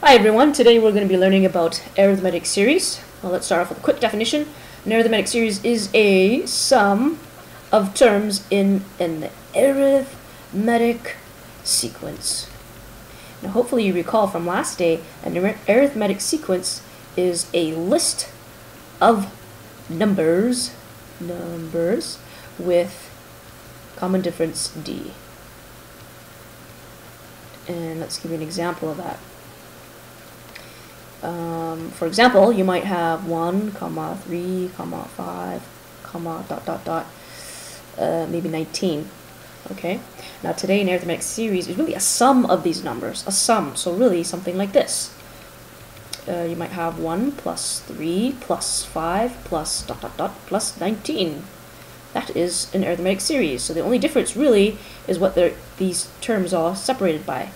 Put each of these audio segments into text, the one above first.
Hi everyone, today we're going to be learning about arithmetic series. Well, let's start off with a quick definition. An arithmetic series is a sum of terms in an arithmetic sequence. Now hopefully you recall from last day, an arithmetic sequence is a list of numbers with common difference d. And let's give you an example of that. For example, you might have 1, 3, 5, maybe 19. Okay. Now today an arithmetic series is really a sum of these numbers, a sum. So really something like this. You might have 1 plus 3 plus 5 plus plus 19. That is an arithmetic series. So the only difference really is what these terms are separated by.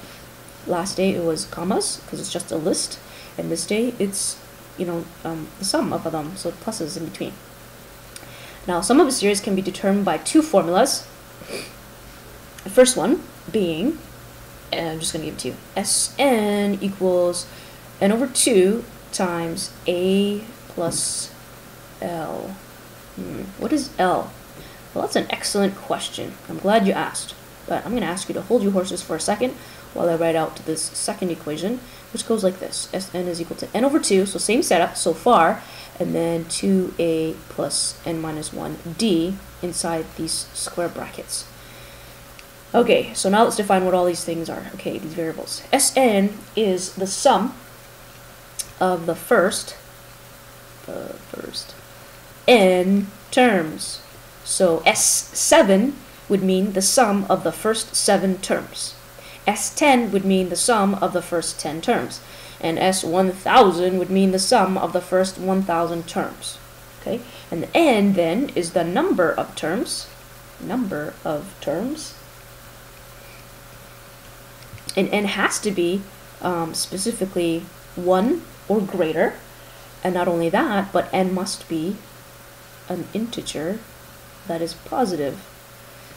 Last day it was commas because it's just a list. And this day, it's, the sum of them, so pluses in between. Now, sum of a series can be determined by two formulas. The first one being, and I'm just going to give it to you, Sn equals n over 2 times a plus L. What is L? Well, that's an excellent question. I'm glad you asked. But I'm going to ask you to hold your horses for a second while I write out this second equation, which goes like this. Sn is equal to n over 2, so same setup so far, and then 2a plus n minus 1d inside these square brackets. Okay, so now let's define what all these things are. Okay, these variables. Sn is the sum of the first n terms. So S7 would mean the sum of the first 7 terms. S10 would mean the sum of the first 10 terms. And S1000 would mean the sum of the first 1000 terms. Okay? And the n then is the number of terms. And n has to be specifically 1 or greater. And not only that, but n must be an integer that is positive.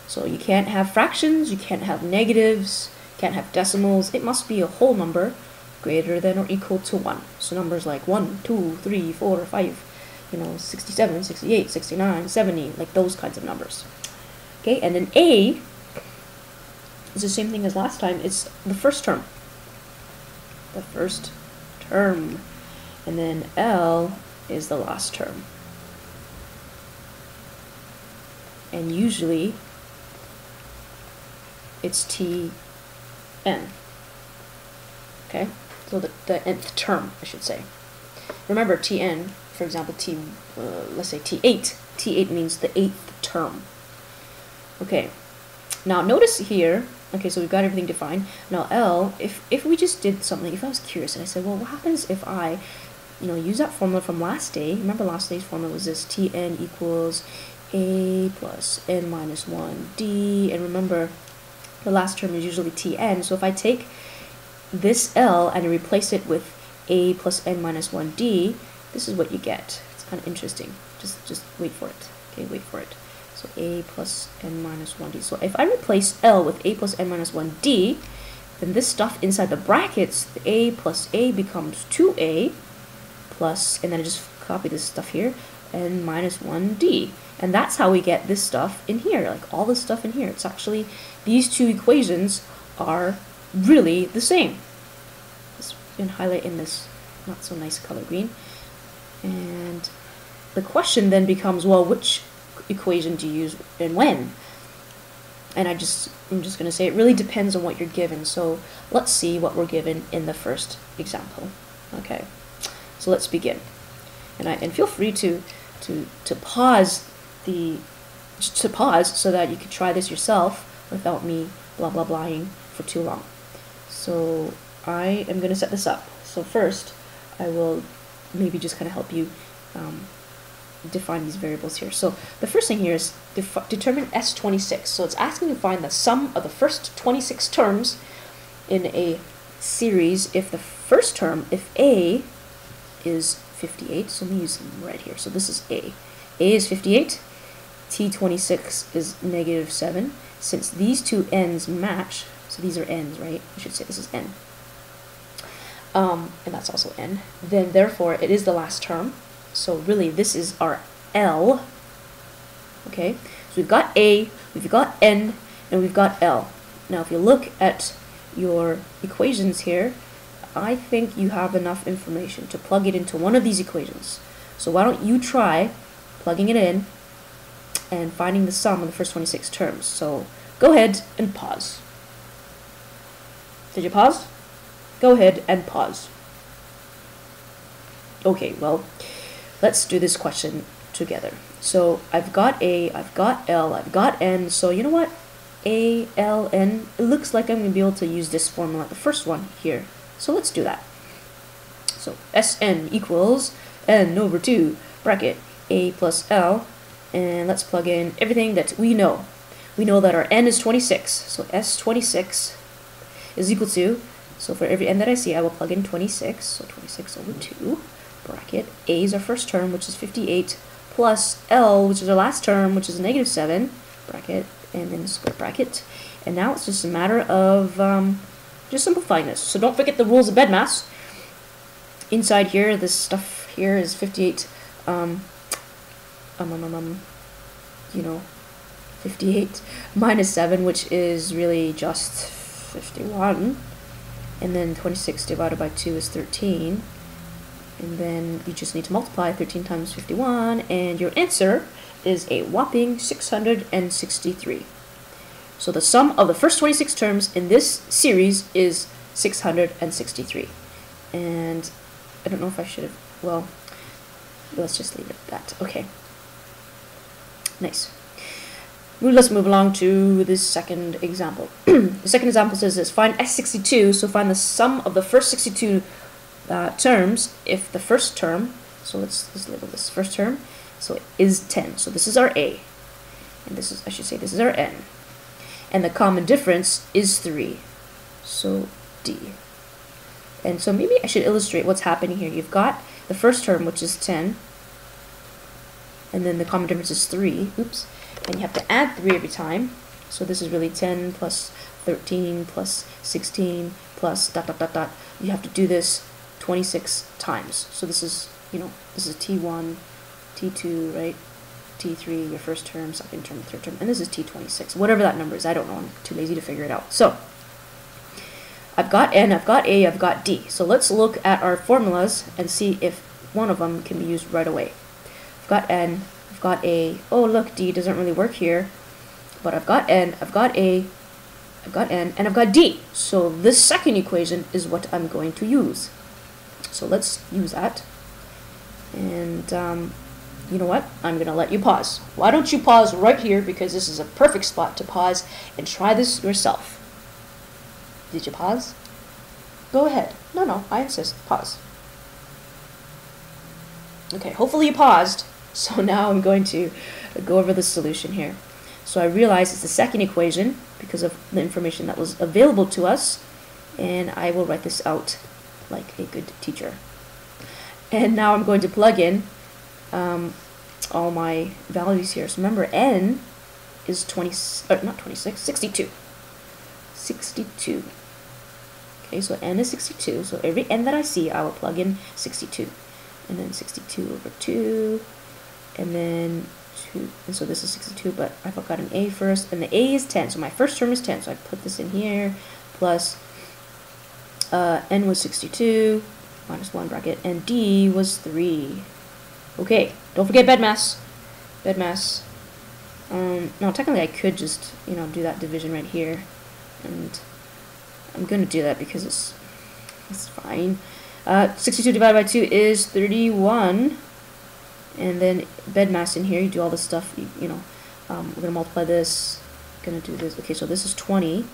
So you can't have fractions, you can't have negatives, can't have decimals. It must be a whole number greater than or equal to 1. So numbers like 1, 2, 3, 4, 5, 67, 68, 69, 70, like those kinds of numbers. Okay, and then A is the same thing as last time. It's the first term. And then L is the last term. And usually it's Tn. Okay, so the nth term, I should say. Remember, Tn, for example, let's say T8. T8 means the 8th term. Okay, now notice here, okay, so we've got everything defined. Now L, if we just did something, if I was curious and I said, well, what happens if I, use that formula from last day? Remember last day's formula was this, Tn equals a plus n minus 1d, and remember the last term is usually Tn, so if I take this L and replace it with a plus n minus 1d, this is what you get. It's kind of interesting. Just wait for it. Okay, wait for it. So a plus n minus 1d. So if I replace L with a plus n minus 1d, then this stuff inside the brackets, the a plus a becomes 2a plus, and then I just copy this stuff here, n minus 1d. And that's how we get this stuff in here, like all this stuff in here. It's actually, these two equations are really the same. Let's highlight in this not so nice color green. And the question then becomes, well, which equation do you use and when? And I'm just going to say it really depends on what you're given. So let's see what we're given in the first example. Okay, so let's begin. And feel free to pause so that you could try this yourself without me blah blah blahing for too long. So I am going to set this up. So first I will maybe just kind of help you define these variables here. So the first thing here is determine S26. So it's asking to find the sum of the first 26 terms in a series if the first term, if A is 58, so let me use some red here. So this is A. A is 58, T26 is -7. Since these two n's match, so these are n's, right? I should say this is n. and that's also n, then therefore it is the last term. So really this is our L. Okay, so we've got A, we've got N, and we've got L. Now if you look at your equations here, I think you have enough information to plug it into one of these equations. So why don't you try plugging it in and finding the sum of the first 26 terms. So go ahead and pause. Did you pause? Go ahead and pause. Okay, well, let's do this question together. So I've got A, I've got L, I've got N. So you know what? A, L, N. It looks like I'm going to be able to use this formula, the first one here. So let's do that. So Sn equals n over 2 bracket A plus L. And let's plug in everything that we know. We know that our n is 26. So S26 is equal to, so for every n that I see, I will plug in 26. So 26 over 2 bracket. A is our first term, which is 58, plus L, which is our last term, which is negative 7 bracket, and then square bracket. And now it's just a matter of just simplifying this. So don't forget the rules of BEDMAS. Inside here, this stuff here is 58, you know, 58 minus 7, which is really just 51. And then 26 divided by 2 is 13. And then you just need to multiply 13 times 51, and your answer is a whopping 663. So the sum of the first 26 terms in this series is 663. And I don't know if I should have, well, let's just leave it at that. Okay. Nice. Let's move along to the second example. The second example says this: find S62, so find the sum of the first 62 terms if the first term, so let's label this first term, so it is 10. So this is our A, and this is, I should say, this is our N. And the common difference is 3, so D. And so maybe I should illustrate what's happening here. You've got the first term, which is 10, and then the common difference is 3, oops, and you have to add 3 every time. So this is really 10 plus 13 plus 16 plus dot dot dot dot. You have to do this 26 times. So this is, you know, this is T1, T2, right? T3, your first term, second term, third term, and this is T26, whatever that number is. I don't know, I'm too lazy to figure it out. So I've got N, I've got A, I've got D. So let's look at our formulas and see if one of them can be used right away. I've got N, I've got A. Oh look, D doesn't really work here, but I've got N, I've got A, I've got N, and I've got D. So this second equation is what I'm going to use. So let's use that. And you know what? I'm going to let you pause. Why don't you pause right here, because this is a perfect spot to pause and try this yourself. Did you pause? Go ahead. No, I insist. Pause. Okay, hopefully you paused. So now I'm going to go over the solution here. So I realize it's the second equation because of the information that was available to us, and I will write this out like a good teacher. And now I'm going to plug in all my values here. So remember, N is 62. 62. Okay, so N is 62. So every N that I see, I will plug in 62. And then 62 over 2. And then 2. And so this is 62, but I've got an A first. And the A is 10. So my first term is 10. So I put this in here. Plus N was 62. Minus 1 bracket. And D was 3. Okay, don't forget BEDMAS. BEDMAS. No, technically I could just, you know, do that division right here. And I'm going to do that because it's fine. 62 divided by 2 is 31. And then BEDMAS in here, you do all this stuff, you know. We're going to multiply this. Going to do this. Okay, so this is 20.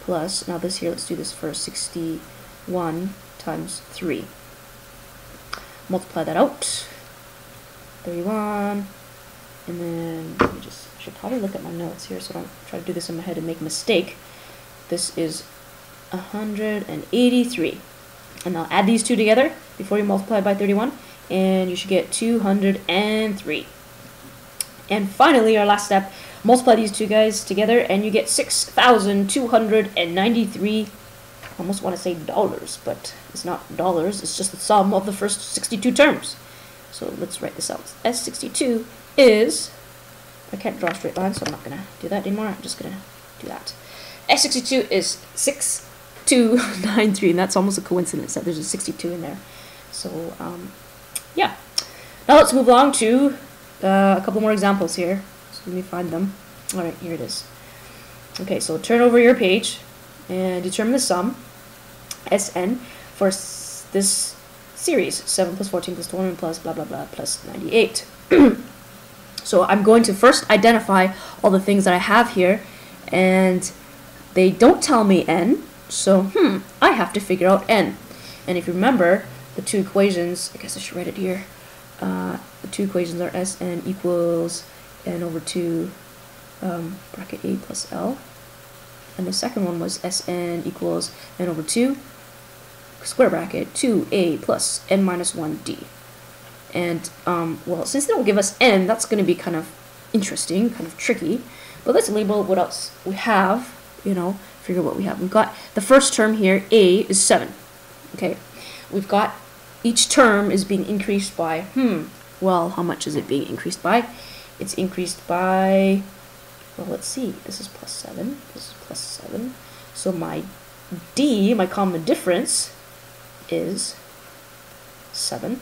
Plus, now this here, let's do this first. 61 times 3. Multiply that out. 31. And then, let me just, I should probably look at my notes here so I don't try to do this in my head and make a mistake. This is 183. And I'll add these two together before you multiply by 31. And you should get 203. And finally, our last step, multiply these two guys together and you get 6,293 I almost want to say dollars, but it's not dollars, it's just the sum of the first 62 terms. So let's write this out. S62 is, I can't draw a straight line, so I'm not going to do that anymore. I'm just going to do that. S62 is 6293, and that's almost a coincidence that there's a 62 in there. So, yeah. Now let's move along to a couple more examples here. So let me find them. Alright, here it is. Okay, so turn over your page and determine the sum, Sn, for this series, 7 plus 14 plus 21 plus blah blah blah plus 98. So I'm going to first identify all the things that I have here, and they don't tell me n, so I have to figure out n. And if you remember, the two equations, I guess I should write it here, the two equations are Sn equals n over 2 bracket a plus l, and the second one was Sn equals n over 2 square bracket 2a plus n minus 1d. And well, since they don't give us n, that's going to be kind of interesting, kind of tricky. But let's label what else we have, you know, figure what we have. We've got the first term here, a is 7. Okay, we've got each term is being increased by, well, how much is it being increased by? It's increased by, well, let's see, this is plus 7, this is plus 7. So my d, my common difference, is 7.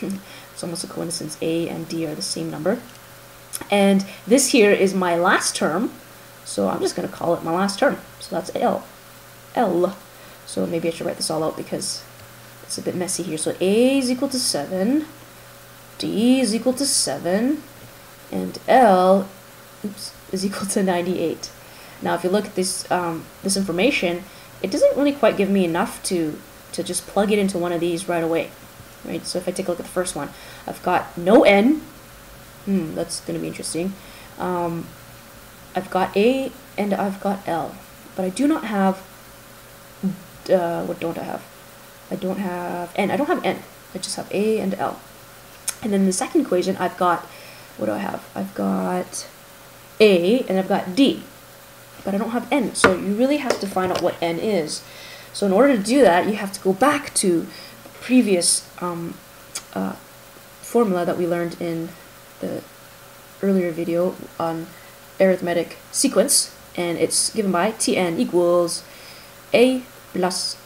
It's almost a coincidence, a and d are the same number. And this here is my last term, so I'm just going to call it my last term. So that's L. So maybe I should write this all out because it's a bit messy here. So a is equal to 7, d is equal to 7, and L is equal to 98. Now if you look at this this information, it doesn't really quite give me enough to just plug it into one of these right away. Right? So if I take a look at the first one, I've got no n. That's going to be interesting. I've got a and I've got l, but I do not have. What don't I have? I don't have n. I don't have n. I just have a and l. And then the second equation, I've got, what do I have? I've got a and I've got d, but I don't have n. So you really have to find out what n is. So in order to do that, you have to go back to the previous formula that we learned in the earlier video on arithmetic sequence, and it's given by Tn equals a plus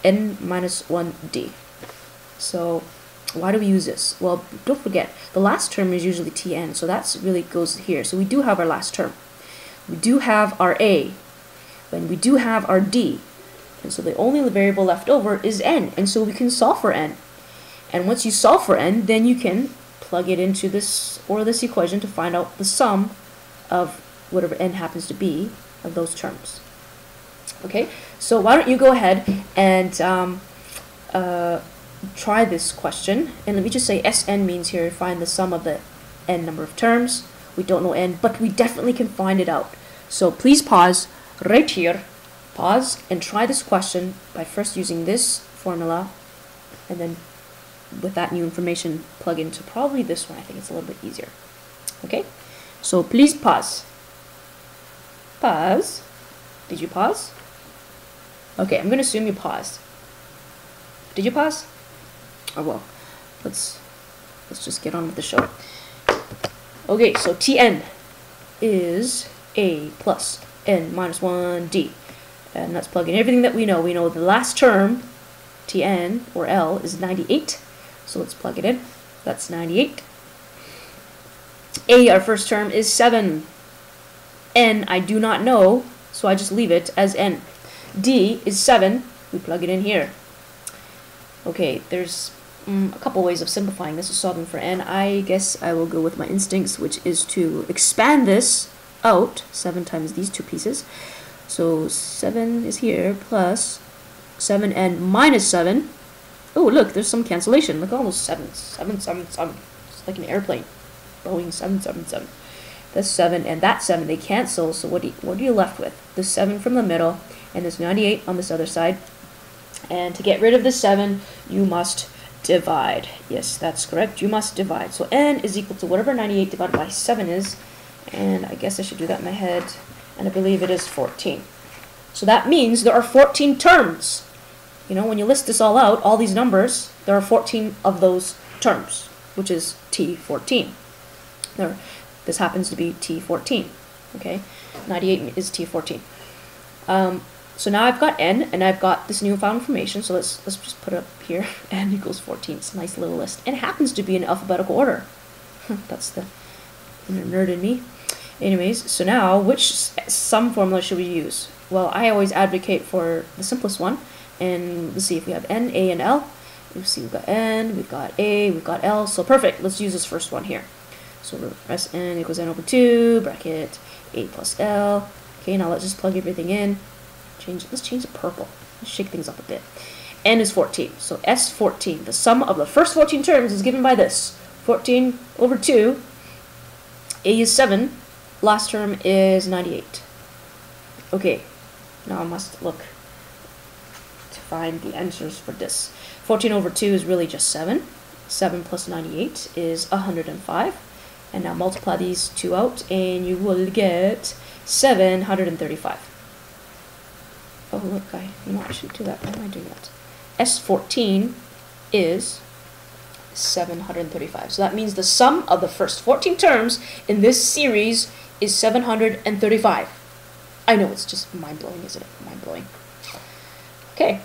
n minus 1d. So why do we use this? Well, don't forget, the last term is usually Tn, so that's really goes here. So we do have our last term. We do have our a, and we do have our d. And so the only variable left over is n, and so we can solve for n. And once you solve for n, then you can plug it into this or this equation to find out the sum of whatever n happens to be of those terms. Okay, so why don't you go ahead and try this question. And let me just say Sn means here find the sum of the n number of terms. We don't know n, but we definitely can find it out. So please pause right here. Pause and try this question by first using this formula, and then with that new information plug into probably this one. I think it's a little bit easier. Okay, so please pause. Pause. Did you pause? Okay, I'm going to assume you paused. Did you pause? Oh well, let's just get on with the show. Okay, so Tn is a plus n minus 1d. And let's plug in everything that we know. We know the last term, Tn, or L, is 98. So let's plug it in. That's 98. A, our first term, is 7. N, I do not know, so I just leave it as n. D is 7. We plug it in here. Okay, there's a couple ways of simplifying this or solving for n. I guess I will go with my instincts, which is to expand this out, 7 times these two pieces. So 7 is here, plus 7n minus 7. Oh, look, there's some cancellation. Look at all those 7s. 7, 7, 7. It's like an airplane. Boeing 777. That's 7 and that 7, they cancel. So what are you left with? The 7 from the middle, and there's 98 on this other side. And to get rid of the 7, you must divide. Yes, that's correct. You must divide. So n is equal to whatever 98 divided by 7 is. And I guess I should do that in my head. And I believe it is 14. So that means there are 14 terms. You know, when you list this all out, all these numbers, there are 14 of those terms, which is T14. This happens to be T14. Okay, 98 is T14. So now I've got n, and I've got this newfound information. So let's just put it up here. N equals 14. It's a nice little list, and it happens to be in alphabetical order. That's the nerd in me. Anyways, so now which sum formula should we use? Well, I always advocate for the simplest one, and let's see if we have n, a, and l. You see, we've got n, we've got a, we've got l. So perfect. Let's use this first one here. So Sn equals n over 2 bracket a plus l. Okay, now let's just plug everything in. Let's change it purple. Let's shake things up a bit. N is 14. So S14, the sum of the first 14 terms is given by this. 14 over 2. A is 7. Last term is 98. Okay, now I must look to find the answers for this. 14 over 2 is really just 7. 7 plus 98 is 105. And now multiply these two out, and you will get 735. Oh, look, I should do that. Why am I doing that? S14 is 735. So that means the sum of the first 14 terms in this series is 735. I know, it's just mind-blowing, isn't it? Mind-blowing. Okay.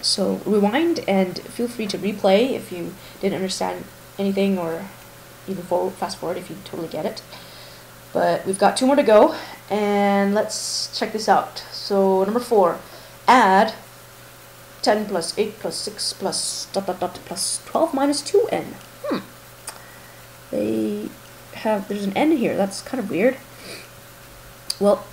So rewind and feel free to replay if you didn't understand anything, or even fast forward if you totally get it. But we've got 2 more to go, and let's check this out. So number 4, add 10 plus 8 plus 6 plus ... plus 12 minus 2n. There's an n here. That's kind of weird. Well,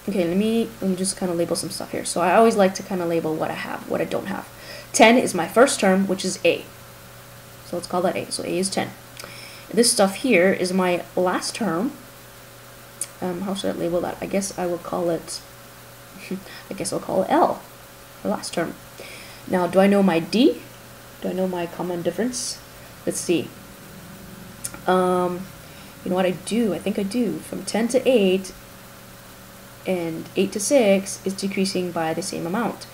okay, let me just kind of label some stuff here. So I always like to kind of label what I have, what I don't have. 10 is my first term, which is a. So let's call that a. So a is 10. This stuff here is my last term. How should I label that? I guess I will call it L, the last term. Now, do I know my D? Do I know my common difference? Let's see. You know what I do? I think I do. From 10 to 8 and 8 to 6 is decreasing by the same amount.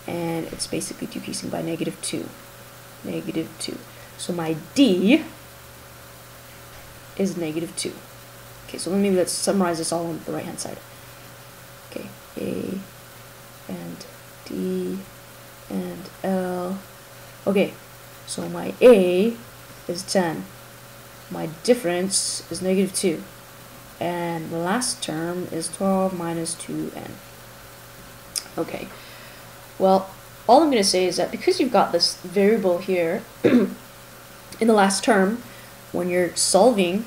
And it's basically decreasing by -2. -2. So my D is -2. Okay, so let's summarize this all on the right hand side. Okay, A and D and L. Okay, so my A is 10. My difference is -2. And the last term is 12 minus 2n. Okay, well, all I'm going to say is that because you've got this variable here in the last term, when you're solving,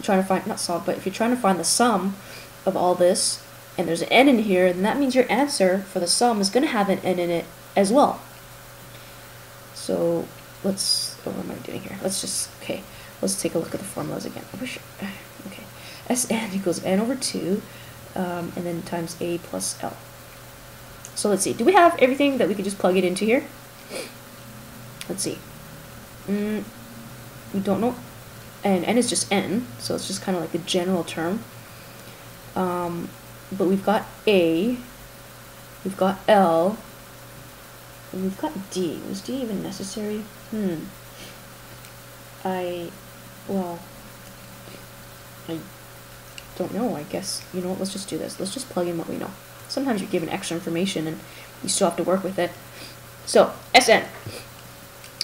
trying to find, not solve, but if you're trying to find the sum of all this, and there's an n in here, then that means your answer for the sum is going to have an n in it as well. So let's, what am I doing here? Let's take a look at the formulas again. Okay, Sn equals n over 2, and then times a plus l. So let's see, do we have everything that we could just plug it into here? Let's see. We don't know. And n is just n, so it's just kind of like the general term. But we've got A, we've got L, and we've got D. Was D even necessary? I don't know, I guess. You know what, let's just do this. Let's just plug in what we know. Sometimes you're given extra information and you still have to work with it. So, Sn.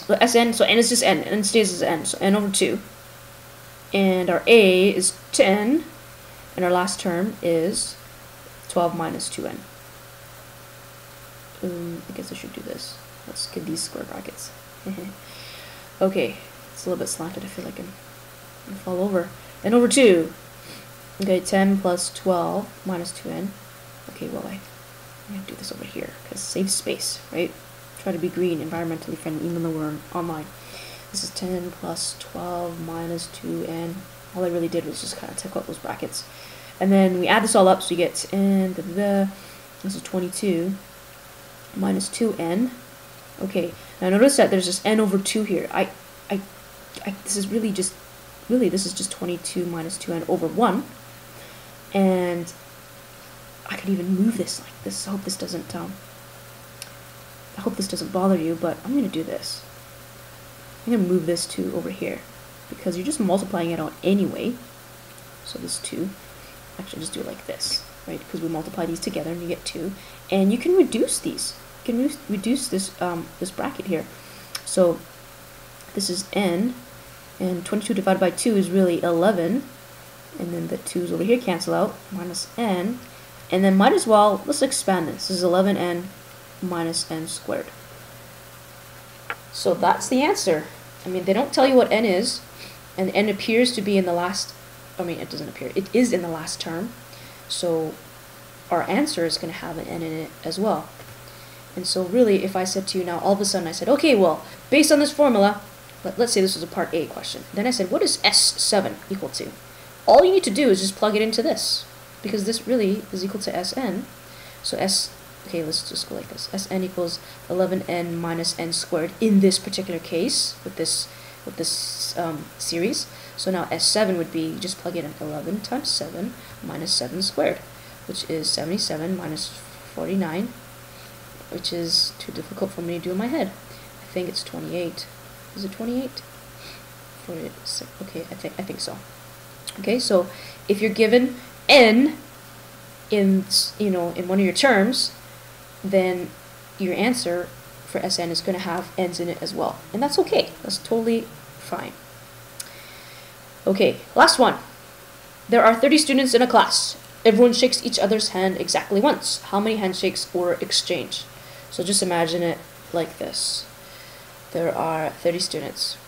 Sn, so n is just n, and stays as n, so n over 2. And our A is 10, and our last term is 12 minus 2n. I guess I should do this. Let's get these square brackets. Okay, it's a little bit slanted. I feel like I'm going to fall over. n over 2. Okay, 10 plus 12 minus 2n. Okay, well, I'm going to do this over here, because save space, right? Try to be green, environmentally friendly, even though we're online. This is 10 plus 12 minus 2n. All I really did was just kind of take out those brackets. And then we add this all up, so you get n, this is 22 minus 2n. Okay, now notice that there's this n over 2 here. This is really just, this is just 22 minus 2n over 1. And I could even move this like this. I hope this doesn't bother you, but I'm gonna do this. I'm gonna move this 2 over here because you're just multiplying it out anyway. So this 2, actually just do it like this, right? Because we multiply these together and you get 2, and you can reduce these. You can reduce this this bracket here. So this is n, and 22 divided by 2 is really 11, and then the 2's over here cancel out, minus n, and then might as well, let's expand this. This is 11n minus n squared. So that's the answer. I mean, they don't tell you what n is, and n appears to be in the last, I mean, it doesn't appear, it is in the last term, so our answer is going to have an n in it as well. And so really, if I said to you now, all of a sudden I said, okay, well, based on this formula, let's say this was a part A question. Then I said, what is S7 equal to? All you need to do is just plug it into this, because this really is equal to Sn. So okay, let's just go like this. Sn equals 11n minus n squared in this particular case, with this series. So now S7 would be, just plug in 11 times 7 minus 7 squared, which is 77 minus 49, which is too difficult for me to do in my head. I think it's 28. Is it 28? 46. Okay, I think so. Okay, so if you're given n in one of your terms, then your answer for Sn is going to have n's in it as well, and that's okay. That's totally fine. Okay, last one. There are 30 students in a class. Everyone shakes each other's hand exactly once. How many handshakes were exchanged? So just imagine it like this. There are 30 students.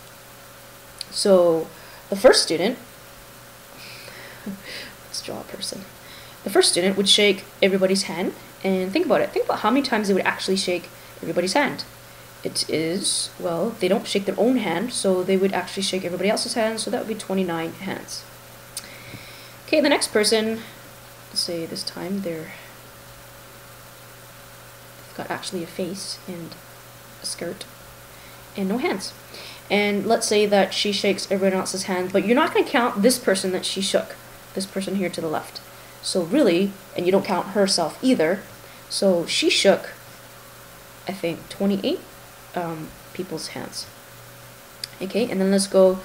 So the first student, let's draw a person. The first student would shake everybody's hand, and think about it. Think about how many times they would actually shake everybody's hand. It is, well, they don't shake their own hand, so they would actually shake everybody else's hand, so that would be 29 hands. Okay, the next person, let's say this time they've got actually a face and a skirt and no hands. And let's say that she shakes everyone else's hand, but you're not going to count this person that she shook, this person here to the left. So really, and you don't count herself either, so she shook, I think, 28 people's hands. Okay, and then let's go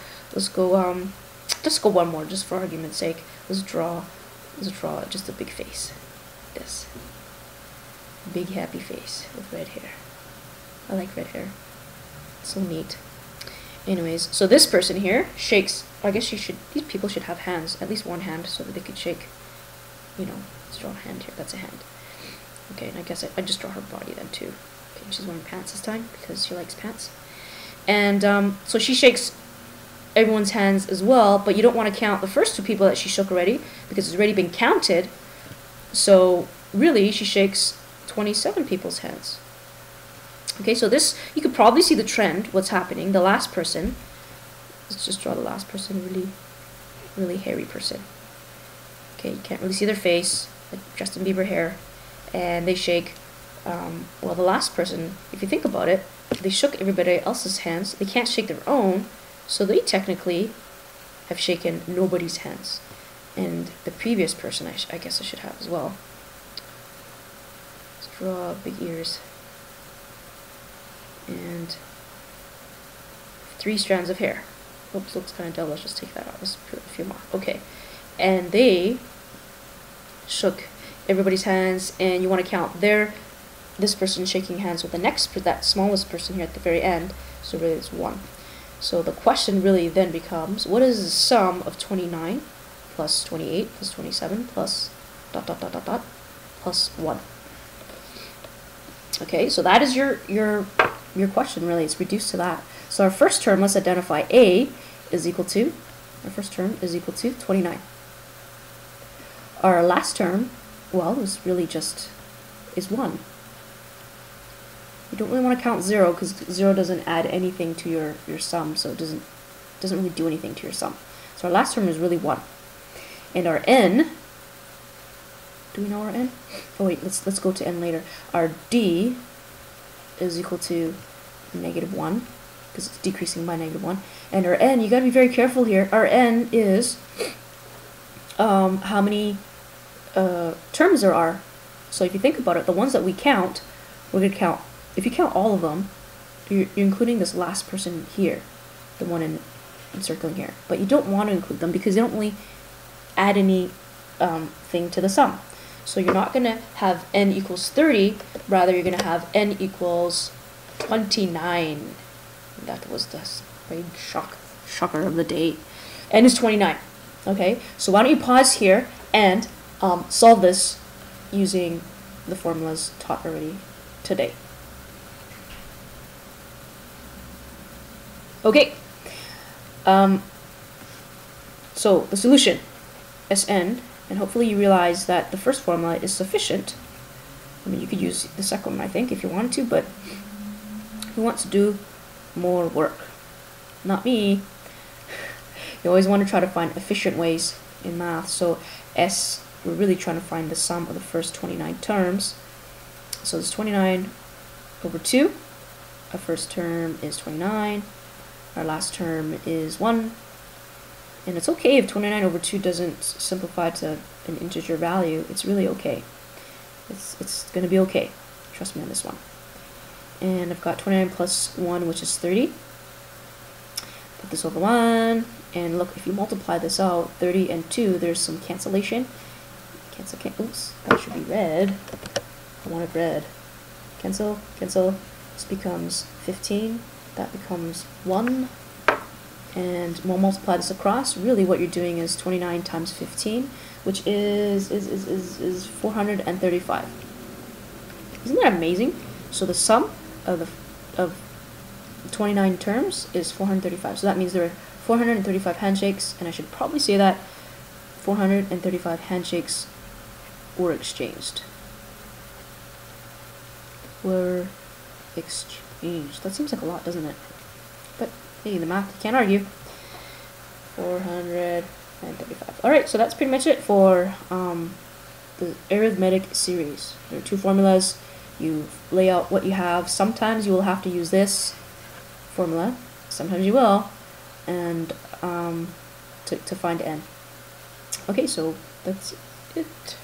one more, just for argument's sake. Let's draw just a big face. This big happy face with red hair. I like red hair. It's so neat. Anyways, so this person here shakes. I guess these people should have hands, at least one hand, so that they could shake. Let's draw a hand here. That's a hand. Okay, and I guess I just draw her body then too. Okay, she's wearing pants this time because she likes pants. And so she shakes everyone's hands as well, but you don't want to count the first 2 people that she shook already because it's already been counted. So really, she shakes 27 people's hands. Okay, so this, you could probably see the trend, what's happening. The last person, let's just draw the last person, really, really hairy person. Okay, you can't really see their face, like Justin Bieber hair, and they shake, well, the last person, if you think about it, they shook everybody else's hands, they can't shake their own, so they technically have shaken nobody's hands. And the previous person, I guess I should have as well. Let's draw big ears. And 3 strands of hair. Oops, looks kind of dull. Let's just take that out. Let's put a few more. Okay. And they shook everybody's hands, and you want to count this person shaking hands with the next, that smallest person here at the very end. So really it's 1. So the question really then becomes, what is the sum of 29 plus 28 plus 27 plus ... plus 1? Okay, so that is your question, really. It's reduced to that. So our first term, let's identify A is equal to, our first term is equal to 29. Our last term, well, is really just, is 1. You don't really want to count 0 because 0 doesn't add anything to your sum, so it doesn't really do anything to your sum. So our last term is really 1. And our n, do we know our n? Oh wait, let's go to n later. Our d is equal to -1 because it's decreasing by -1. And our n, you got to be very careful here. Our n is how many terms there are. So if you think about it, the ones that we count, we're going to count, if you count all of them, you're including this last person here, the one encircling here. But you don't want to include them because they don't really add any thing to the sum. So you're not going to have n equals 30, rather you're going to have n equals 29. That was the big shocker of the day. N is 29. Okay, so why don't you pause here and solve this using the formulas taught already today. Okay, so the solution, Sn, and hopefully you realize that the first formula is sufficient. I mean, you could use the second one, I think, if you wanted to, but who wants to do more work? Not me. You always want to try to find efficient ways in math. So S, we're really trying to find the sum of the first 29 terms. So it's 29 over 2. Our first term is 29. Our last term is 1. And it's okay if 29 over 2 doesn't simplify to an integer value. It's really okay. It's going to be okay. Trust me on this one. And I've got 29 plus 1, which is 30. Put this over 1. And look, if you multiply this out, 30 and 2, there's some cancellation. Oops, that should be red. I wanted red. Cancel. This becomes 15. That becomes 1. And we'll multiply this across. Really what you're doing is 29 times 15, which is 435. Isn't that amazing? So the sum of 29 terms is 435. So that means there are 435 handshakes, and I should probably say that 435 handshakes were exchanged. That seems like a lot, doesn't it? But hey, the math, you can't argue. 435. Alright, so that's pretty much it for the arithmetic series. There are two formulas. You lay out what you have. Sometimes you will have to use this formula. Sometimes you will. And to find n. Okay, so that's it.